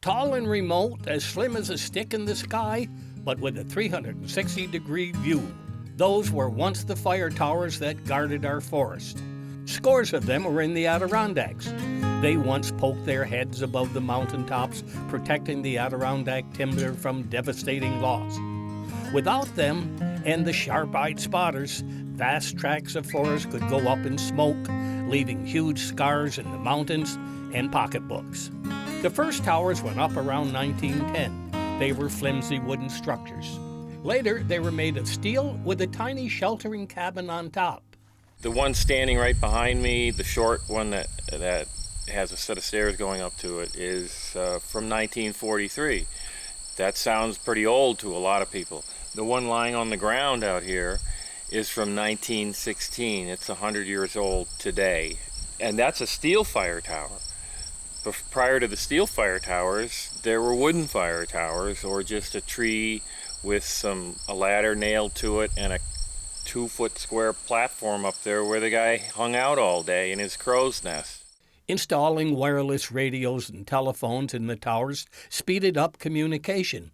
Tall and remote, as slim as a stick in the sky, but with a 360-degree view. Those were once the fire towers that guarded our forest. Scores of them were in the Adirondacks. They once poked their heads above the mountaintops, protecting the Adirondack timber from devastating loss. Without them and the sharp-eyed spotters, vast tracts of forest could go up in smoke, leaving huge scars in the mountains and pocketbooks. The first towers went up around 1910. They were flimsy wooden structures. Later, they were made of steel with a tiny sheltering cabin on top. The one standing right behind me, the short one that has a set of stairs going up to it, is from 1943. That sounds pretty old to a lot of people. The one lying on the ground out here is from 1916. It's 100 years old today. And that's a steel fire tower. But prior to the steel fire towers, there were wooden fire towers, or just a tree with a ladder nailed to it and a 2-foot square platform up there where the guy hung out all day in his crow's nest. Installing wireless radios and telephones in the towers speeded up communication.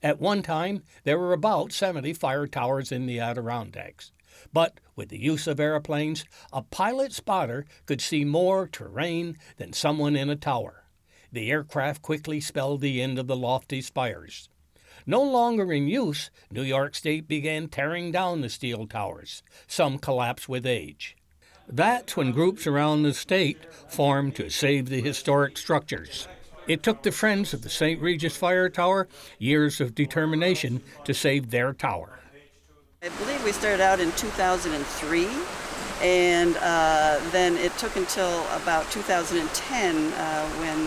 At one time, there were about 70 fire towers in the Adirondacks. But with the use of airplanes, a pilot spotter could see more terrain than someone in a tower. The aircraft quickly spelled the end of the lofty spires. No longer in use, New York State began tearing down the steel towers. Some collapsed with age. That's when groups around the state formed to save the historic structures. It took the Friends of the St. Regis Fire Tower years of determination to save their tower. I believe we started out in 2003, and then it took until about 2010 when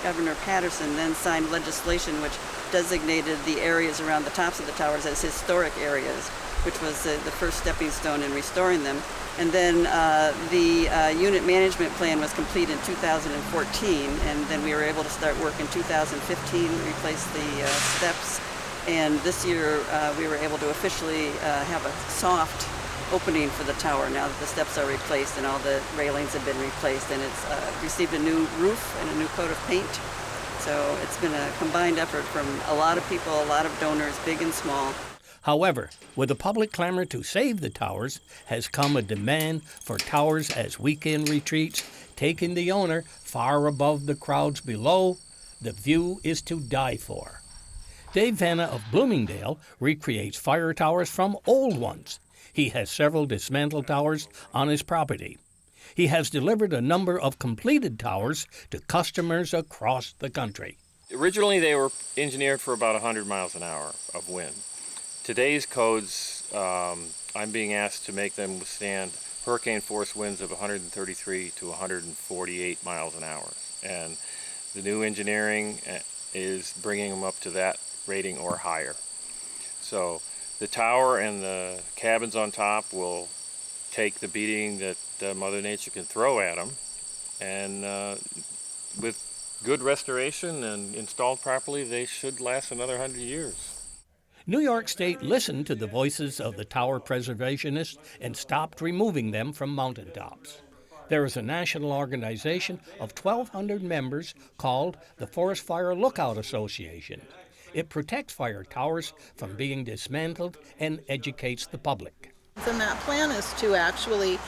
Governor Patterson then signed legislation which designated the areas around the tops of the towers as historic areas, which was the first stepping stone in restoring them. And then the unit management plan was complete in 2014, and then we were able to start work in 2015, replace the steps. And this year we were able to officially have a soft opening for the tower now that the steps are replaced and all the railings have been replaced, and it's received a new roof and a new coat of paint. So it's been a combined effort from a lot of people, a lot of donors, big and small. However, with the public clamor to save the towers has come a demand for towers as weekend retreats, taking the owner far above the crowds below. The view is to die for. Dave Vanna of Bloomingdale recreates fire towers from old ones. He has several dismantled towers on his property. He has delivered a number of completed towers to customers across the country. Originally, they were engineered for about 100 miles an hour of wind. Today's codes, I'm being asked to make them withstand hurricane force winds of 133 to 148 miles an hour. And the new engineering is bringing them up to that rating or higher. So the tower and the cabins on top will take the beating that Mother Nature can throw at them, and with good restoration and installed properly, they should last another 100 years. New York State listened to the voices of the tower preservationists and stopped removing them from mountaintops. There is a national organization of 1,200 members called the Forest Fire Lookout Association. It protects fire towers from being dismantled and educates the public. And that plan is to actually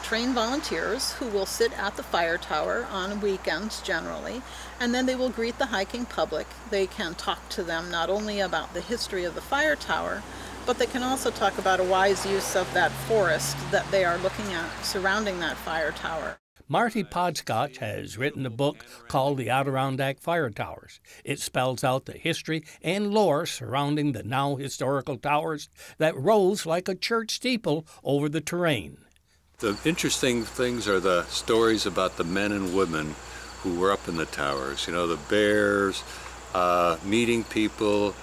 train volunteers who will sit at the fire tower on weekends generally, and then they will greet the hiking public. They can talk to them not only about the history of the fire tower, but they can also talk about a wise use of that forest that they are looking at surrounding that fire tower. Marty Podscotch has written a book called The Adirondack Fire Towers. It spells out the history and lore surrounding the now historical towers that rose like a church steeple over the terrain. The interesting things are the stories about the men and women who were up in the towers. You know, the bears, meeting people,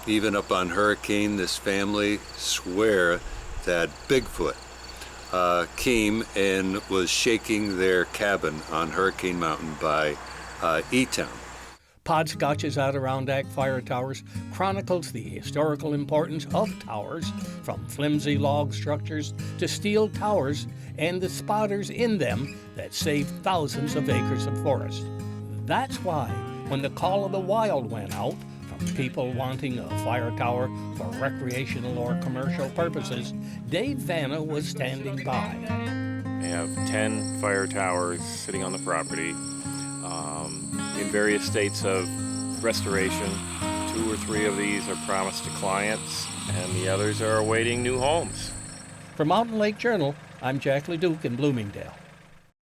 even up on Hurricane, this family swear that Bigfoot came and was shaking their cabin on Hurricane Mountain by E-Town. Podscotch's Adirondack Fire Towers chronicles the historical importance of towers, from flimsy log structures to steel towers, and the spotters in them that saved thousands of acres of forest. That's why When the call of the wild went out from people wanting a fire tower for recreational or commercial purposes, Dave Vanna was standing by. I have 10 fire towers sitting on the property in various states of restoration. 2 or 3 of these are promised to clients, and the others are awaiting new homes. For Mountain Lake Journal, I'm Jack Laduke in Bloomingdale.